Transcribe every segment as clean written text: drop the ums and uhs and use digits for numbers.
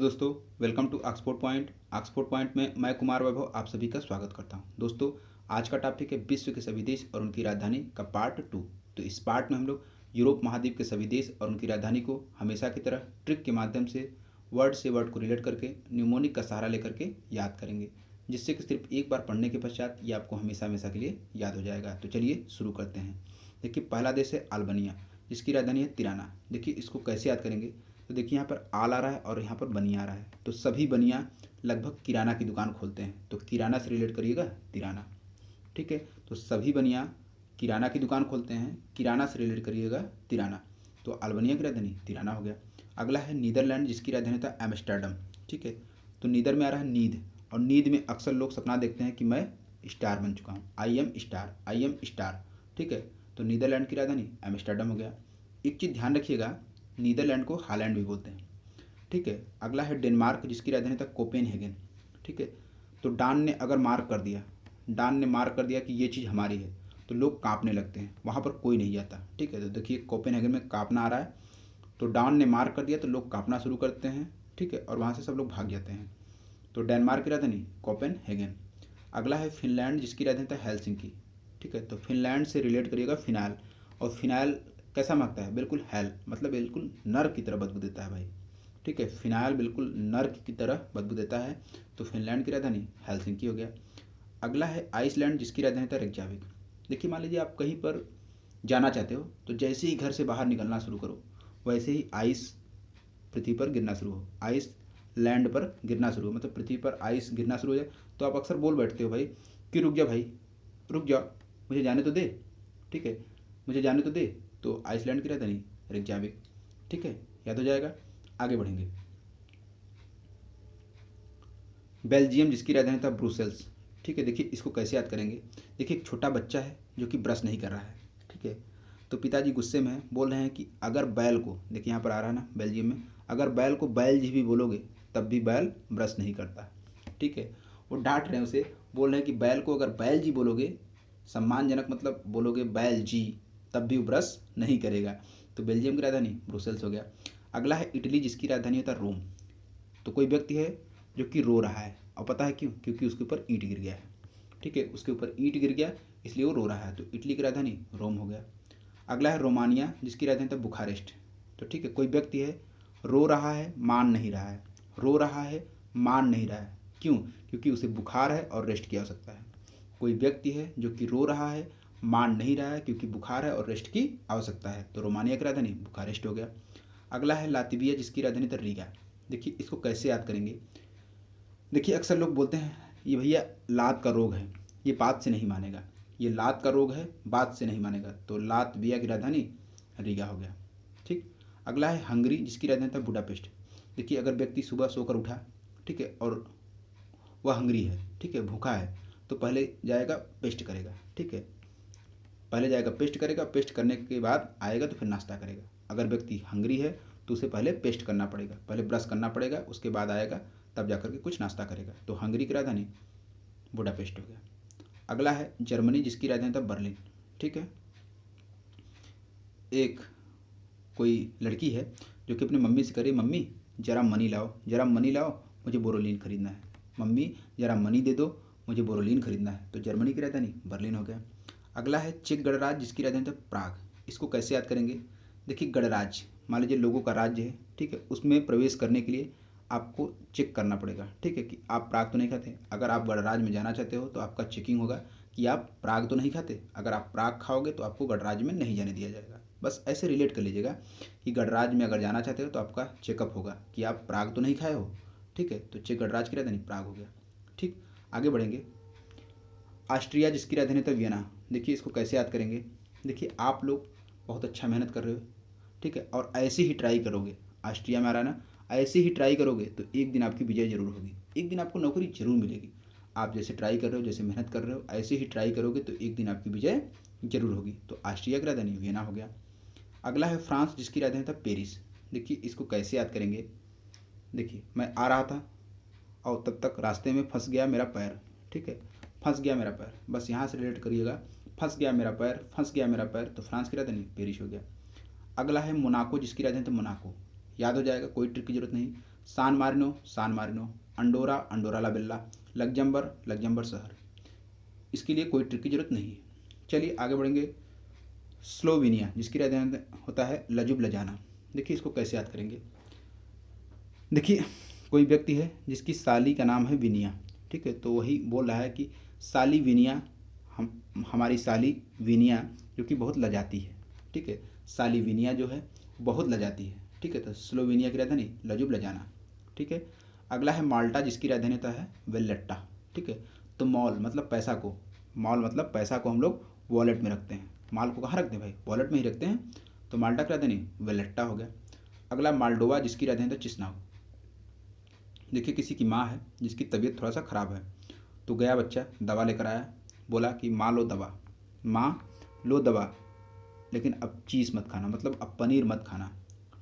दोस्तों, welcome to Oxford Point. Oxford Point में मैं कुमार वैभव आप सभी का स्वागत करता हूं। दोस्तों, आज का टॉपिक है विश्व के सभी देश और उनकी राजधानी का पार्ट 2। तो इस पार्ट में हम लोग यूरोप महाद्वीप के सभी देश और उनकी राजधानी को हमेशा की तरह ट्रिक के माध्यम से वर्ड से वर्ड को रिलेट करके न्यूमोनिक का सहारा लेकर के याद करेंगे, जिससे कि सिर्फ एक बार पढ़ने के पश्चात ये आपको हमेशा हमेशा के लिए याद हो जाएगा। तो चलिए शुरू करते हैं। देखिए, पहला देश है अल्बानिया, जिसकी राजधानी है तिराना। देखिए, इसको कैसे याद करेंगे। तो देखिए, यहाँ पर आल आ रहा है और यहाँ पर बनिया आ रहा है। तो सभी बनिया लगभग किराना की दुकान खोलते हैं, तो किराना से रिलेट करिएगा तिराना। ठीक है, तो सभी बनिया किराना की दुकान खोलते हैं, किराना से रिलेट करिएगा तिराना। तो अल्बानिया की राजधानी तिराना हो गया। अगला है नीदरलैंड, जिसकी राजधानी था एम्स्टर्डम। ठीक है, तो नीदर में आ रहा है नीद, और नीद में अक्सर लोग सपना देखते हैं कि मैं स्टार बन चुका हूँ, I am star, I am star. ठीक है, तो नीदरलैंड की राजधानी एम्स्टर्डम हो गया। एक चीज़ ध्यान रखिएगा, नीदरलैंड को हालैंड भी बोलते हैं। ठीक है, अगला है डेनमार्क, जिसकी राजधानी था कोपेनहेगन। ठीक है, तो डान ने अगर मार्क कर दिया, डान ने मार्क कर दिया कि ये चीज़ हमारी है, तो लोग कांपने लगते हैं, वहाँ पर कोई नहीं जाता। ठीक है, तो देखिए कोपेनहेगन में कांपना आ रहा है, तो डान ने मार्क कर दिया तो लोग कांपना शुरू करते हैं। ठीक है, और वहाँ से सब लोग भाग जाते हैं। तो डेनमार्क की राजधानी कोपेनहेगन। अगला है फिनलैंड, जिसकी राजधानी था हेलसिंकी। ठीक है, तो फिनलैंड से रिलेट करिएगा फिनाइल, और फिनाइल कैसा महकता है, बिल्कुल हेल, मतलब बिल्कुल नर की तरह बदबू देता है भाई। ठीक है, फिनाइल बिल्कुल नर की तरह बदबू देता है। तो फिनलैंड की राजधानी हेलसिंकी हो गया। अगला है आइसलैंड, जिसकी राजधानी था रेकजाविक। देखिए, मान लीजिए आप कहीं पर जाना चाहते हो, तो जैसे ही घर से बाहर निकलना शुरू करो, वैसे ही आइस पृथ्वी पर गिरना शुरू हो, आइस लैंड पर गिरना शुरू हो, मतलब पृथ्वी पर आइस गिरना शुरू हो जाए, तो आप अक्सर बोल बैठते हो भाई कि रुक जा भाई, रुक जा, मुझे जाने तो दे। ठीक है, मुझे जाने तो दे। तो आइसलैंड की राजधानी रेकजाविक। ठीक है, याद हो जाएगा। आगे बढ़ेंगे। बेल्जियम, जिसकी राजधानी था ब्रुसेल्स। ठीक है, देखिए इसको कैसे याद करेंगे। देखिए, एक छोटा बच्चा है जो कि ब्रश नहीं कर रहा है। ठीक है, तो पिताजी गुस्से में हैं, बोल रहे हैं कि अगर बैल को, देखिए यहाँ पर आ रहा है ना बेल्जियम में, अगर बैल को बैल जी भी बोलोगे तब भी बैल ब्रश नहीं करता। ठीक है, वो डांट रहे हैं उसे, बोल रहे हैं कि बैल को अगर बैल जी बोलोगे, सम्मानजनक मतलब बोलोगे बैल जी, तब भी वो ब्रश नहीं करेगा। तो बेल्जियम की राजधानी ब्रुसेल्स हो गया। अगला है इटली, जिसकी राजधानी होता है रोम। तो कोई व्यक्ति है जो कि रो रहा है, और पता है क्यों, क्योंकि उसके ऊपर ईंट गिर गया है। ठीक है, उसके ऊपर ईंट गिर गया, इसलिए वो रो रहा है। तो इटली की राजधानी रोम हो गया। अगला है रोमानिया, जिसकी राजधानी था बुखारेस्ट। तो ठीक है, कोई व्यक्ति है रो रहा है, मान नहीं रहा है, रो रहा है, मान नहीं रहा है, क्यों, क्योंकि उसे बुखार है और रेस्ट की आवश्यकता है। कोई व्यक्ति है जो कि रो रहा है, मान नहीं रहा है, क्योंकि बुखार है और रेस्ट की आवश्यकता है। तो रोमानिया की राजधानी बुखारेस्ट हो गया। अगला है लातविया, जिसकी राजधानी था रीगा। देखिए इसको कैसे याद करेंगे। देखिए, अक्सर लोग बोलते हैं ये भैया लात का रोग है, ये बात से नहीं मानेगा, ये लात का रोग है, बात से नहीं मानेगा। तो लातविया की राजधानी रीगा हो गया। ठीक, अगला है हंगरी, जिसकी राजधानी था बुडापेस्ट। देखिए, अगर व्यक्ति सुबह सोकर उठा, ठीक है, और वह हंगरी है, ठीक है, भूखा है, तो पहले जाएगा पेस्ट करेगा। ठीक है, पहले जाएगा पेस्ट करेगा, पेस्ट करने के बाद आएगा तो फिर नाश्ता करेगा। अगर व्यक्ति हंगरी है तो उसे पहले पेस्ट करना पड़ेगा, पहले ब्रश करना पड़ेगा, उसके बाद आएगा, तब जाकर के कुछ नाश्ता करेगा। तो हंगरी की राजधानी बुडापेस्ट हो गया। अगला है जर्मनी, जिसकी राजधानी था बर्लिन। ठीक है, एक कोई लड़की है जो कि अपनी मम्मी से करी, मम्मी ज़रा मनी लाओ, ज़रा मनी लाओ, मुझे बोरोलिन खरीदना है, मम्मी ज़रा मनी दे दो, मुझे बोरोलिन खरीदना है। तो जर्मनी की राजधानी बर्लिन हो गया। अगला है चेक गणराज्य, जिसकी राजधानी था प्राग। इसको कैसे याद करेंगे। देखिए, गणराज्य मान लीजिए लोगों का राज्य है, ठीक है, उसमें प्रवेश करने के लिए आपको चेक करना पड़ेगा। ठीक है, कि आप प्राग तो नहीं खाते। अगर आप गणराज्य में जाना चाहते हो तो आपका चेकिंग होगा कि आप प्राग तो नहीं खाते। अगर आप प्राग खाओगे तो आपको गणराज्य में नहीं जाने दिया जाएगा। बस ऐसे रिलेट कर लीजिएगा कि गणराज्य में अगर जाना चाहते हो तो आपका चेकअप होगा कि आप प्राग तो नहीं खाए हो। ठीक है, तो चेक गणराज्य की राजधानी प्राग हो गया। ठीक, आगे बढ़ेंगे। ऑस्ट्रिया, जिसकी राजधानी था वियना। देखिए इसको कैसे याद करेंगे। देखिए, आप लोग बहुत अच्छा मेहनत कर रहे हो, ठीक है, और ऐसे ही ट्राई करोगे, ऑस्ट्रिया में आ रहा है ना, ऐसे ही ट्राई करोगे तो एक दिन आपकी विजय जरूर होगी, एक दिन आपको नौकरी जरूर मिलेगी। आप जैसे ट्राई कर रहे हो, जैसे मेहनत कर रहे हो, ऐसे ही ट्राई करोगे तो एक दिन आपकी विजय जरूर होगी। तो ऑस्ट्रिया की राजधानी वियना हो गया। अगला है फ्रांस, जिसकी राजधानी था पेरिस। देखिए इसको कैसे याद करेंगे। देखिए, मैं आ रहा था और तब तक रास्ते में फंस गया मेरा पैर। ठीक है, फंस गया मेरा पैर, बस यहाँ से रिलेट करिएगा, फंस गया मेरा पैर, फंस गया मेरा पैर। तो फ्रांस की राजधानी पेरिस हो गया। अगला है मोनाको, जिसकी राजधानी था मोनाको। याद हो जाएगा, कोई ट्रिक की जरूरत नहीं। सान मारिनो, अंडोरा, अंडोरा ला बेल्ला, लग्जमबर्ग शहर। इसके लिए कोई ट्रिक की जरूरत नहीं है। चलिए आगे बढ़ेंगे। स्लोवेनिया जिसकी राजधानी होता है लजुब्लियाना। देखिए इसको कैसे याद करेंगे। देखिए कोई व्यक्ति है जिसकी साली का नाम है विनिया, ठीक है, तो वही बोल रहा है कि साली विनिया, हमारी साली विनिया जो कि बहुत लजाती है, ठीक है, साली विनिया जो है बहुत लजाती है, ठीक है। तो स्लोवेनिया की राजधानी लजुब्लियाना, ठीक है। अगला है माल्टा जिसकी राजधानी होता है वेलेट्टा, ठीक है। तो मॉल मतलब पैसा को, मॉल मतलब पैसा को हम लोग वॉलेट में रखते हैं। माल को कहाँ रखते हैं भाई, वॉलेट में ही रखते हैं। तो माल्टा की राजधानी वेलेट्टा हो गया। अगला माल्डोवा जिसकी राजधानी होता है चिस्नाउ। देखिए किसी की माँ है जिसकी तबीयत थोड़ा सा ख़राब है, तो गया बच्चा दवा लेकर आया, बोला कि माँ लो दवा, माँ लो दवा, लेकिन अब चीज़ मत खाना, मतलब अब पनीर मत खाना,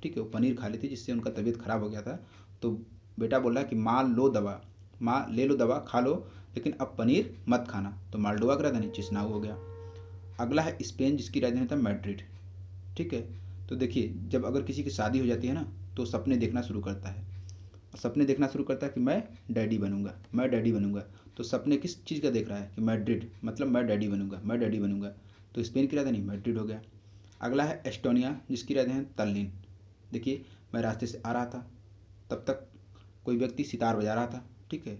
ठीक है। वो पनीर खा ली थी जिससे उनका तबीयत ख़राब हो गया था। तो बेटा बोल रहा है कि माँ लो दवा, माँ ले लो दवा, खा लो, लेकिन अब पनीर मत खाना। तो माल्डोवा का राजधानी चिस्नाउ हो गया। अगला है स्पेन जिसकी राजधानी था मैड्रिड, ठीक है। तो देखिए जब अगर किसी की शादी हो जाती है ना, तो सपने देखना शुरू करता है, सपने देखना शुरू करता है कि मैं डैडी बनूंगा, मैं डैडी बनूंगा। तो सपने किस चीज़ का देख रहा है कि मैड्रिड, मतलब मैं डैडी बनूंगा, मैं डैडी बनूंगा। तो स्पेन की राजधानी मैड्रिड हो गया। अगला है एस्टोनिया जिसकी राजधानी तल्लीन। देखिए मैं रास्ते से आ रहा था, तब तक कोई व्यक्ति सितार बजा रहा था, ठीक है,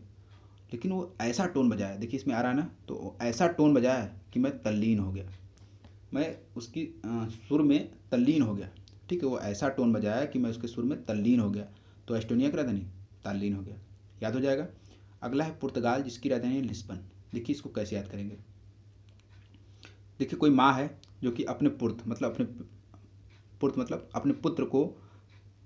लेकिन वो ऐसा टोन बजाया, देखिए इसमें आ रहा है ना, तो ऐसा टोन बजाया कि मैं तल्लीन हो गया, मैं उसकी सुर में तल्लीन हो गया, ठीक है। वो ऐसा टोन बजाया कि मैं उसके सुर में तल्लीन हो गया। तो एस्टोनिया की राजधानी तल्लीन हो गया, याद हो जाएगा। अगला है पुर्तगाल जिसकी राजधानी है लिस्बन। देखिए इसको कैसे याद करेंगे। देखिए कोई माँ है जो कि अपने पुत्र मतलब अपने पुत्र को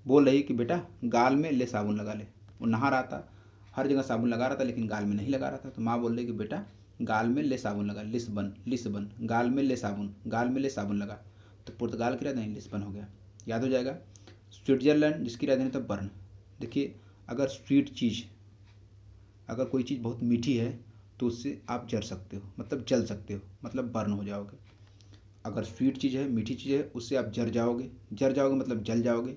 बोल रही कि बेटा गाल में ले साबुन लगा ले। वो नहा रहा था, हर जगह साबुन लगा रहा था, लेकिन गाल में नहीं लगा रहा था। तो माँ बोल रही कि बेटा गाल में ले साबुन लगा, लिस्बन लिस्बन, गाल में ले साबुन, गाल में ले साबुन लगा। तो पुर्तगाल की राजधानी लिस्बन हो गया, याद हो जाएगा। स्विट्जरलैंड जिसकी राजधानी था बर्न। देखिए अगर स्वीट चीज़, अगर कोई चीज़ बहुत मीठी है तो उससे आप जल सकते हो, मतलब जल सकते हो, मतलब बर्न हो जाओगे। अगर स्वीट चीज़ है, मीठी चीज़ है, उससे आप जर जाओगे मतलब जल जाओगे,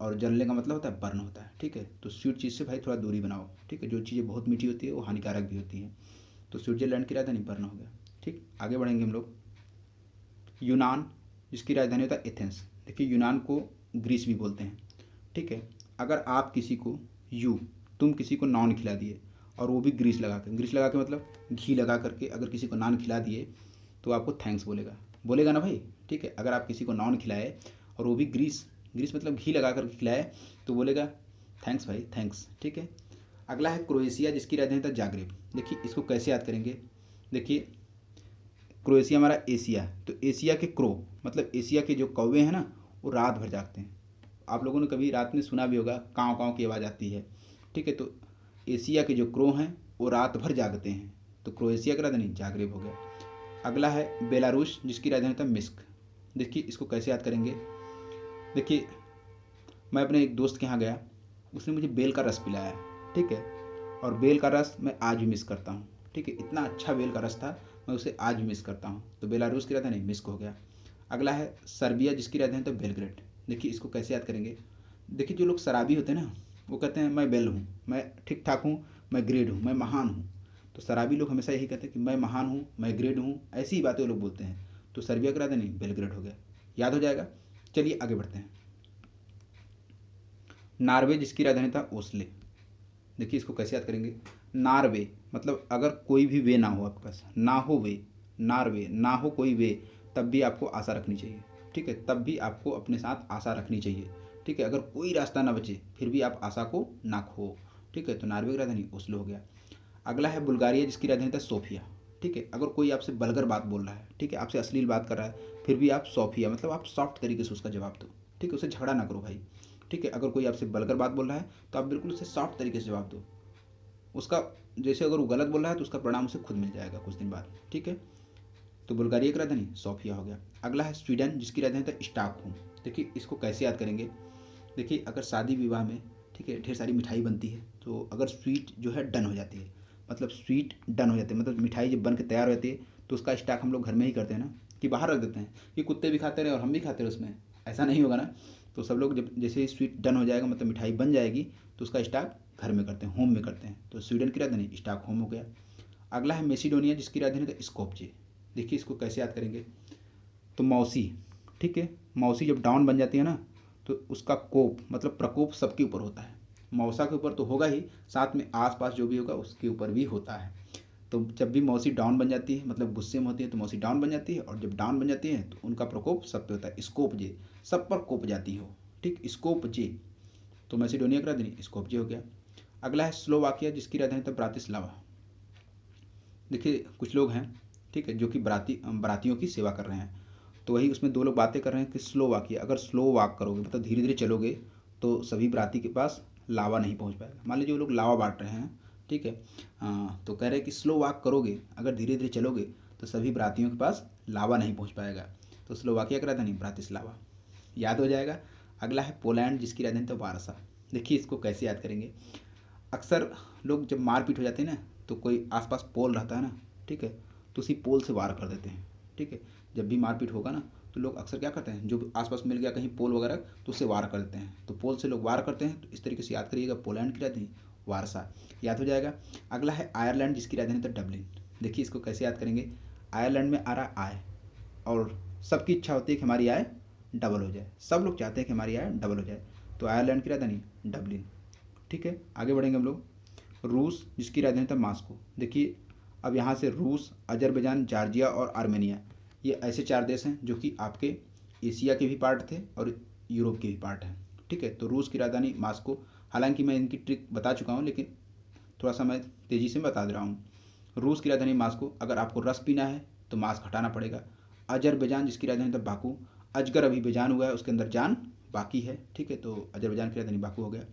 और जलने का मतलब होता है बर्न होता है, ठीक है। तो स्वीट चीज़ से भाई थोड़ा दूरी बनाओ, ठीक है। जो चीज़ें बहुत मीठी होती है वो हानिकारक भी होती हैं। तो स्विट्जरलैंड की राजधानी बर्न हो गया, ठीक। आगे बढ़ेंगे हम लोग। यूनान जिसकी राजधानी होता है एथेंस। देखिए यूनान को ग्रीस भी बोलते हैं, ठीक है। अगर आप किसी को तुम किसी को नान खिला दिए, और वो भी ग्रीस लगा के मतलब घी लगा करके अगर किसी को नान खिला दिए, तो आपको थैंक्स बोलेगा ना भाई, ठीक है। अगर आप किसी को नान खिलाए और वो भी ग्रीस ग्रीस मतलब घी लगा कर खिलाए, तो बोलेगा थैंक्स भाई, थैंक्स, ठीक है। अगला है क्रोएशिया जिसकी राजधानी था जाग्रेब। देखिए इसको कैसे याद करेंगे। देखिए क्रोएशिया हमारा एशिया, तो एशिया के क्रो मतलब एशिया के जो कौवे हैं ना, वो रात भर जागते हैं। आप लोगों ने कभी रात में सुना भी होगा काँव काँव की आवाज़ आती है, ठीक है। तो एशिया के जो क्रो हैं वो रात भर जागते हैं। तो क्रोएशिया का राजधानी जाग्रेब हो गया। अगला है बेलारूस जिसकी राजधानी था मिस्क। देखिए इसको कैसे याद करेंगे। देखिए मैं अपने एक दोस्त के यहाँ गया, उसने मुझे बेल का रस पिलाया, ठीक है, और बेल का रस मैं आज भी मिस करता हूँ, ठीक है। इतना अच्छा बेल का रस था, मैं उसे आज भी मिस करता हूँ। तो बेलारूस की राजधानी मिस्क हो गया। अगला है सर्बिया जिसकी राजधानी तो बेलग्रेड। देखिए इसको कैसे याद करेंगे। देखिए जो लोग शराबी होते हैं ना, वो कहते हैं मैं बेल हूँ, मैं ठीक ठाक हूँ, मैं ग्रेड हूँ, मैं महान हूँ। तो शराबी लोग हमेशा यही कहते हैं कि मैं महान हूँ, मैं ग्रेड हूँ, ऐसी ही बातें वो लोग बोलते हैं। तो सर्बिया की राजधानी बेलग्रेड हो गया, याद हो जाएगा। चलिए आगे बढ़ते हैं। नॉर्वे जिसकी राजधानी था ओस्ले। देखिए इसको कैसे याद करेंगे। नॉर्वे मतलब अगर कोई भी वे ना हो आपके पास, ना हो वे, नॉर्वे ना हो कोई वे, तब भी आपको आशा रखनी चाहिए, ठीक है। तब भी आपको अपने साथ आशा रखनी चाहिए, ठीक है। अगर कोई रास्ता ना बचे फिर भी आप आशा को ना खो, ठीक है। तो नॉर्वे की राजधानी ओस्लो हो गया। अगला है बुल्गारिया जिसकी राजधानी था सोफिया, ठीक है। अगर कोई आपसे बलगर बात बोल रहा है, ठीक है, आपसे अश्लील बात कर रहा है, फिर भी आप सोफिया मतलब आप सॉफ्ट तरीके से उसका जवाब दो, ठीक है। उसे झगड़ा ना करो भाई, ठीक है। अगर कोई आपसे बलकर बात बोल रहा है तो आप बिल्कुल उसे सॉफ्ट तरीके से जवाब दो। उसका जैसे अगर वो गलत बोल रहा है तो उसका परिणाम उसे खुद मिल जाएगा कुछ दिन बाद, ठीक है। तो बुल्गारिया की राजधानी सोफिया हो गया। अगला है स्वीडन जिसकी राजधानी था स्टॉकहोम। देखिए इसको कैसे याद करेंगे। देखिए अगर शादी विवाह में, ठीक है, ढेर सारी मिठाई बनती है, तो अगर स्वीट जो है डन हो जाती है, मतलब स्वीट डन हो जाती है, मतलब मिठाई जब बन के तैयार हो जाती है, तो उसका स्टॉक हम लोग घर में ही करते हैं ना, कि बाहर रख देते हैं कि कुत्ते भी खाते रहे और हम भी खाते रहे उसमें, ऐसा नहीं होगा ना। तो सब लोग जब जैसे ही स्वीट डन हो जाएगा, मतलब मिठाई बन जाएगी, तो उसका स्टॉक घर में करते हैं, होम में करते हैं। तो स्वीडन की राजधानी स्टॉकहोम हो गया। अगला है मेसिडोनिया, जिसकी राजधानी था स्कोपजे। देखिए इसको कैसे याद करेंगे, तो मौसी, ठीक है, मौसी जब डाउन बन जाती है ना, तो उसका कोप मतलब प्रकोप सबके ऊपर होता है। मौसा के ऊपर तो होगा ही, साथ में आसपास जो भी होगा उसके ऊपर भी होता है। तो जब भी मौसी डाउन बन जाती है, मतलब गुस्से में होती है, तो मौसी डाउन बन जाती है, और जब डाउन बन जाती है तो उनका प्रकोप सब पे होता है। स्कोप जे, सब पर कोप जाती हो, ठीक, स्कोप जे। तो मैसिडोनिया की राजधानी स्कोप जे हो गया। अगला है स्लोवाकिया, जिसकी राजधानी था ब्रातिस्लावा। देखिए कुछ लोग हैं, ठीक है, जो कि बरातियों की सेवा कर रहे हैं। तो वही उसमें दो लोग बातें कर रहे हैं कि स्लो वॉक, अगर स्लो वॉक करोगे मतलब धीरे धीरे चलोगे, तो सभी बराती के पास लावा नहीं पहुंच पाएगा। मान लीजिए वो लोग लावा बांट रहे हैं, ठीक है, तो कह रहे हैं कि स्लो वॉक करोगे, अगर धीरे धीरे चलोगे, तो सभी बरातियों के पास लावा नहीं पहुंच पाएगा। तो स्लोवाकिया का राजधानी ब्रातिस्लावा, याद हो जाएगा। अगला है पोलैंड, जिसकी राजधानी तो वारसा। देखिए इसको कैसे याद करेंगे, अक्सर लोग जब मारपीट हो जाती है ना, तो कोई आसपास पोल रहता है ना, ठीक है, तो उसी पोल से वार कर देते हैं, ठीक है। जब भी मारपीट होगा ना, तो लोग अक्सर क्या करते हैं, जो आसपास मिल गया कहीं पोल वगैरह, तो उससे वार कर देते हैं। तो पोल से लोग वार करते हैं, तो इस तरीके से याद करिएगा, पोलैंड की राजधानी वारसा, याद हो जाएगा। अगला है आयरलैंड, जिसकी राजधानी तो डबलिन। देखिए इसको कैसे याद करेंगे, आयरलैंड में आ रहा आय, और सबकी इच्छा होती है कि हमारी आय डबल हो जाए, सब लोग चाहते हैं कि हमारी आय डबल हो जाए। तो आयरलैंड की राजधानी डबलिन, ठीक है। आगे बढ़ेंगे हम लोग, रूस, जिसकी राजधानी था मॉस्को। देखिए अब यहाँ से रूस, अजरबैजान, जॉर्जिया और आर्मेनिया, ये ऐसे 4 देश हैं जो कि आपके एशिया के भी पार्ट थे और यूरोप के भी पार्ट हैं, ठीक है। तो रूस की राजधानी मॉस्को, हालांकि मैं इनकी ट्रिक बता चुका हूँ, लेकिन थोड़ा सा मैं तेज़ी से बता दे रहा हूँ। रूस की राजधानी मॉस्को, अगर आपको रस पीना है तो मास्क हटाना पड़ेगा। अजरबैजान, जिसकी राजधानी था बाकू, अजगर अभी बेजान हुआ है, उसके अंदर जान बाकी है, ठीक है, तो अजरबैजान की राजधानी बाकू हो गया।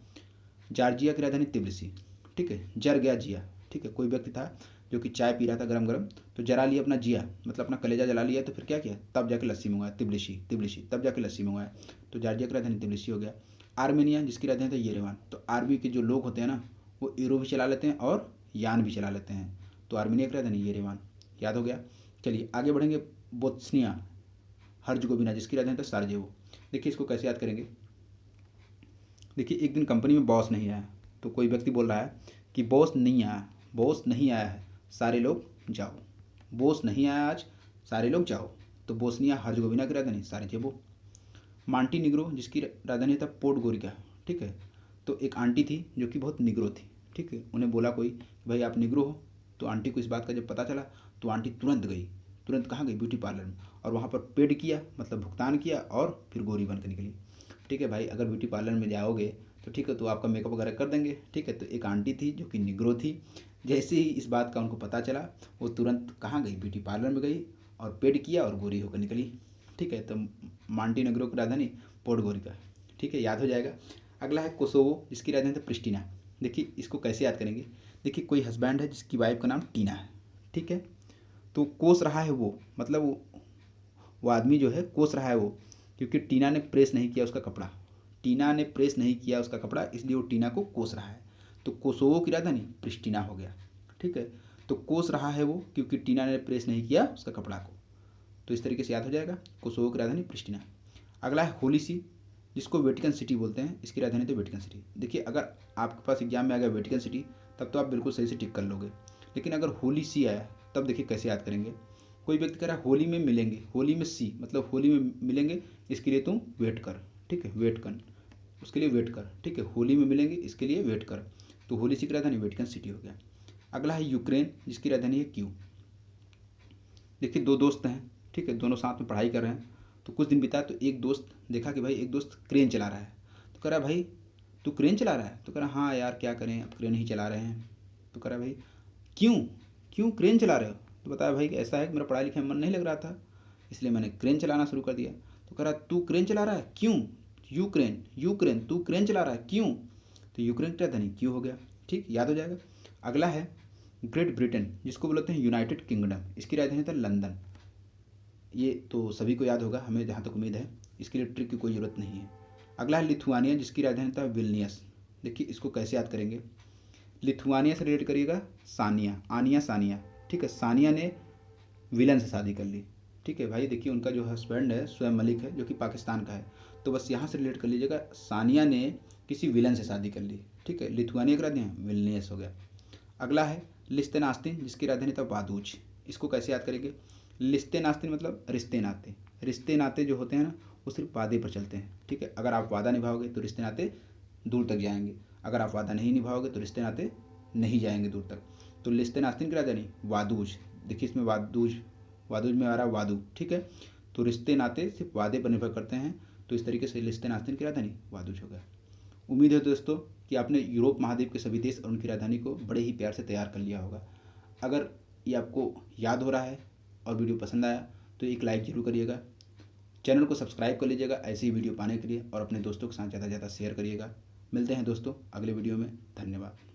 जॉर्जिया की राजधानी तिब्लिसी, ठीक है, जर गया जिया, ठीक है, कोई व्यक्ति था जो कि चाय पी रहा था गरम गरम, तो जला लिया अपना जिया, मतलब अपना कलेजा जला लिया, तो फिर क्या किया, तब जाके लस्सी मंगवाया, तिब्लिसी तिब्लिसी, तब जाके लस्सी मंगवाया। तो जॉर्जिया की राजधानी तिब्लिसी हो गया। आर्मेनिया, जिसकी राजधानी था येरेवान। तो आर्मी के जो लोग होते हैं ना, वो यूरो भी चला लेते हैं और यान भी चला लेते हैं। तो आर्मेनिया की राजधानी येरेवान, याद हो गया। चलिए आगे बढ़ेंगे, बोस्निया हर्जगोविना, जिसकी राजधानी था साराजेवो। देखिए इसको कैसे याद करेंगे, देखिए एक दिन कंपनी में बॉस नहीं आया, तो कोई व्यक्ति बोल रहा है कि बॉस नहीं आया, बॉस नहीं आया है, सारे लोग जाओ, बॉस नहीं आया आज, सारे लोग जाओ। तो बोस्निया हर्जगोविना की राजधानी साराजेवो। मांटीनिग्रो, जिसकी राजधानी था पोडगोरिका, ठीक है। तो एक आंटी थी जो कि बहुत निग्रो थी, ठीक है, उन्हें बोला कोई कि भाई आप निग्रो हो। तो आंटी को इस बात का जब पता चला, तो आंटी तुरंत गई, तुरंत कहाँ गई, ब्यूटी पार्लर में, और वहाँ पर पेड किया, मतलब भुगतान किया, और फिर गोरी बन कर निकली। ठीक है भाई, अगर ब्यूटी पार्लर में जाओगे तो ठीक है, तो आपका मेकअप वगैरह कर देंगे, ठीक है। तो एक आंटी थी जो कि निग्रो थी, जैसे ही इस बात का उनको पता चला, वो तुरंत कहाँ गई, ब्यूटी पार्लर में गई, और पेड किया और गोरी होकर निकली, ठीक है। तो मांटीनेग्रो की राजधानी पोडगोरिका, ठीक है, याद हो जाएगा। अगला है कोसोवो, जिसकी राजधानी है प्रिस्टिना। देखिए इसको कैसे याद करेंगे, देखिए कोई हस्बैंड है जिसकी वाइफ का नाम टीना है, ठीक है, तो कोस रहा है वो, मतलब वो आदमी जो है कोस रहा है वो, क्योंकि टीना ने प्रेस नहीं किया उसका कपड़ा, टीना ने प्रेस नहीं किया उसका कपड़ा, इसलिए वो टीना को कोस रहा है। तो कोसोवो की राजधानी प्रिस्टिना हो गया, ठीक है। तो कोस रहा है वो क्योंकि टीना ने प्रेस नहीं किया उसका कपड़ा को। तो इस तरीके से याद हो जाएगा, कोसोवो की राजधानी प्रिस्टिना। अगला है होली सी, जिसको वेटिकन सिटी बोलते हैं, इसकी राजधानी तो वेटिकन सिटी। देखिए अगर आपके पास एग्जाम में आ गया वेटिकन सिटी, तब तो आप बिल्कुल सही से टिक कर लोगे, लेकिन अगर होली सी आया, तब देखिए कैसे याद करेंगे। कोई व्यक्ति कह रहा है होली में मिलेंगे, होली में सी मतलब होली में मिलेंगे, इसके लिए तुम वेट कर, ठीक है, वेट कर, उसके लिए वेट कर, ठीक है, होली में मिलेंगे इसके लिए वेट कर। तो होली सी की राजधानी वेटिकन सिटी हो गया। अगला है यूक्रेन, जिसकी राजधानी है क्यू। देखिए दो दोस्त हैं, ठीक है, दोनों साथ में पढ़ाई कर रहे हैं। तो कुछ दिन बीता, तो एक दोस्त देखा कि भाई एक दोस्त क्रेन चला रहा है, तो कह रहा भाई तू क्रेन चला रहा है, तो कह रहा हाँ यार क्या करें, अब क्रेन ही चला रहे हैं। तो कह रहा भाई क्यों, क्यों क्रेन चला रहे हो, तो बताया भाई कि ऐसा है कि मेरा पढ़ाई लिखाई में मन नहीं लग रहा था, इसलिए मैंने क्रेन चलाना शुरू कर दिया। तो कह रहा तू क्रेन चला रहा है क्यों, यूक्रेन, यूक्रेन तू क्रेन चला रहा है क्यों। तो यूक्रेन क्या था, नहीं क्यों हो गया, ठीक, याद हो जाएगा। अगला है ग्रेट ब्रिटेन, जिसको बोलते हैं यूनाइटेड किंगडम, इसकी राजधानी था लंदन। ये तो सभी को याद होगा, हमें जहाँ तक उम्मीद है, इसके लिए ट्रिक की कोई ज़रूरत नहीं है। अगला है लिथुआनिया, जिसकी राजधानी था विल्नियस। देखिए इसको कैसे याद करेंगे, लिथुआनिया से रिलेट करिएगा सानिया, आनिया सानिया, ठीक है, सानिया ने विलन से शादी कर ली, ठीक है भाई, देखिए उनका जो हस्बैंड है स्वयं मलिक है, जो कि पाकिस्तान का है। तो बस यहाँ से रिलेट कर लीजिएगा, सानिया ने किसी विलन से शादी कर ली। ठीक है, लिथुआनिया की राजधानी विल्नियस हो गया। अगला है लिस्तेनास्तिन, जिसकी राजधानी था वादूज। इसको कैसे याद करेंगे? लिस्तेनास्तिन मतलब रिश्ते नाते। रिश्ते नाते जो होते हैं ना, वो सिर्फ वादे पर चलते हैं। ठीक है, अगर आप वादा निभाओगे तो रिश्ते नाते दूर तक जाएंगे, अगर आप वादा नहीं निभाओगे तो रिश्ते नाते नहीं जाएंगे दूर तक। तो लिस्तेनास्तिन की राजधानी वादूज। देखिए इसमें वादूज, वादूज में आ रहा वादू। ठीक है, तो रिश्ते नाते सिर्फ वादे पर निर्भर करते हैं, तो इस तरीके से लिस्तेनास्तिन की राजधानी वादूज हो गया। उम्मीद है दोस्तों कि आपने यूरोप महाद्वीप के सभी देश और उनकी राजधानी को बड़े ही प्यार से तैयार कर लिया होगा। अगर ये आपको याद हो रहा है और वीडियो पसंद आया तो एक लाइक ज़रूर करिएगा। चैनल को सब्सक्राइब कर लीजिएगा ऐसी ही वीडियो पाने के लिए, और अपने दोस्तों के साथ ज़्यादा से ज़्यादा शेयर करिएगा। मिलते हैं दोस्तों अगले वीडियो में। धन्यवाद।